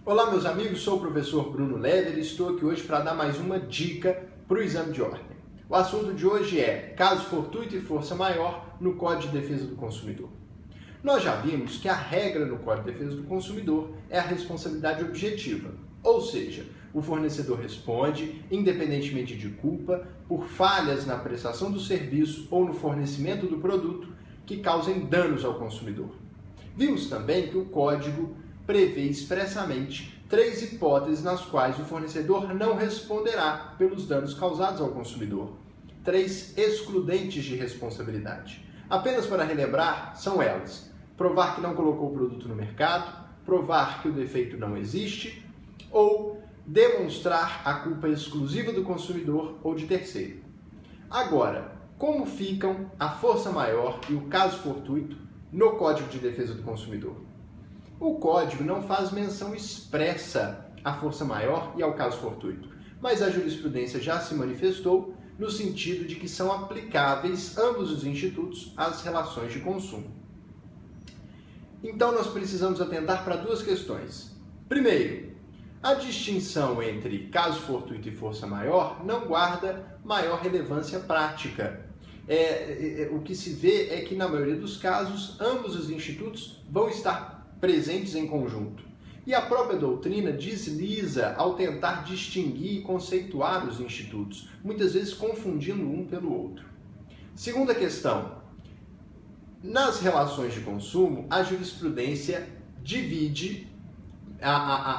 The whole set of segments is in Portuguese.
Olá meus amigos, sou o professor Bruno Lever e estou aqui hoje para dar mais uma dica para o exame de ordem. O assunto de hoje é caso fortuito e força maior no Código de Defesa do Consumidor. Nós já vimos que a regra no Código de Defesa do Consumidor é a responsabilidade objetiva, ou seja, o fornecedor responde, independentemente de culpa, por falhas na prestação do serviço ou no fornecimento do produto que causem danos ao consumidor. Vimos também que o Código prevê expressamente 3 hipóteses nas quais o fornecedor não responderá pelos danos causados ao consumidor. 3 excludentes de responsabilidade. Apenas para relembrar, são elas: provar que não colocou o produto no mercado, provar que o defeito não existe ou demonstrar a culpa exclusiva do consumidor ou de terceiro. Agora, como ficam a força maior e o caso fortuito no Código de Defesa do Consumidor? O Código não faz menção expressa à força maior e ao caso fortuito, mas a jurisprudência já se manifestou no sentido de que são aplicáveis ambos os institutos às relações de consumo. Então nós precisamos atentar para 2 questões. Primeiro, a distinção entre caso fortuito e força maior não guarda maior relevância prática. O que se vê é que, na maioria dos casos, ambos os institutos vão estar presentes em conjunto. E a própria doutrina desliza ao tentar distinguir e conceituar os institutos, muitas vezes confundindo um pelo outro. Segunda questão. Nas relações de consumo, a jurisprudência divide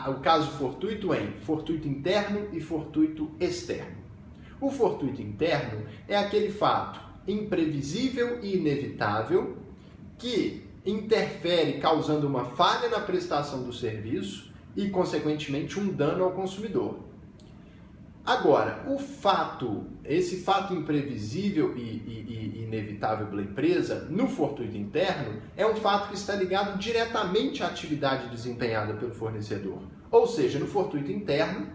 o caso fortuito em fortuito interno e fortuito externo. O fortuito interno é aquele fato imprevisível e inevitável que interfere causando uma falha na prestação do serviço e, consequentemente, um dano ao consumidor. Agora, esse fato imprevisível e inevitável pela empresa, no fortuito interno, é um fato que está ligado diretamente à atividade desempenhada pelo fornecedor. Ou seja, no fortuito interno,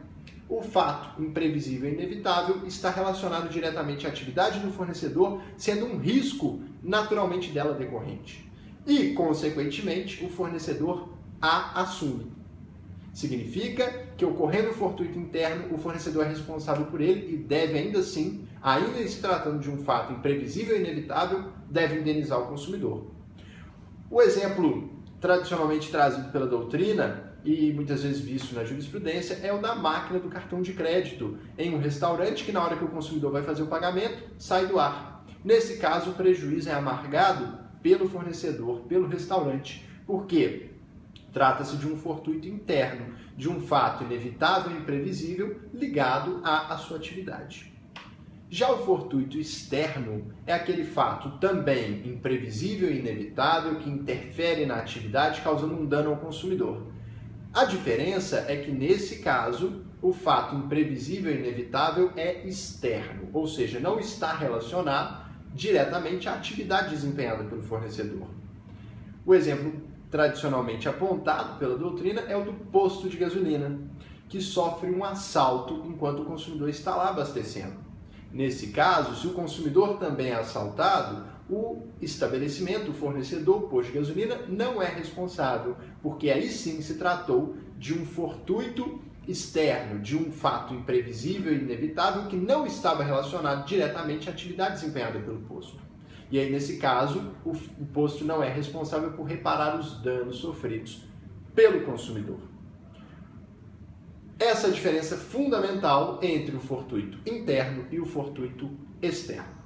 o fato imprevisível e inevitável está relacionado diretamente à atividade do fornecedor, sendo um risco naturalmente dela decorrente. E, consequentemente, o fornecedor a assume. Significa que, ocorrendo o fortuito interno, o fornecedor é responsável por ele e deve, ainda assim, ainda se tratando de um fato imprevisível e inevitável, deve indenizar o consumidor. O exemplo tradicionalmente trazido pela doutrina e muitas vezes visto na jurisprudência é o da máquina do cartão de crédito em um restaurante que, na hora que o consumidor vai fazer o pagamento, sai do ar. Nesse caso, o prejuízo é amargado pelo fornecedor, pelo restaurante. Por quê? Trata-se de um fortuito interno, de um fato inevitável e imprevisível ligado à sua atividade. Já o fortuito externo é aquele fato também imprevisível e inevitável que interfere na atividade causando um dano ao consumidor. A diferença é que, nesse caso, o fato imprevisível e inevitável é externo, ou seja, não está relacionado diretamente à atividade desempenhada pelo fornecedor. O exemplo tradicionalmente apontado pela doutrina é o do posto de gasolina, que sofre um assalto enquanto o consumidor está lá abastecendo. Nesse caso, se o consumidor também é assaltado, o estabelecimento, o fornecedor, o posto de gasolina, não é responsável, porque aí sim se tratou de um fortuito externo, de um fato imprevisível e inevitável que não estava relacionado diretamente à atividade desempenhada pelo posto. E aí, nesse caso, o posto não é responsável por reparar os danos sofridos pelo consumidor. Essa é a diferença fundamental entre o fortuito interno e o fortuito externo.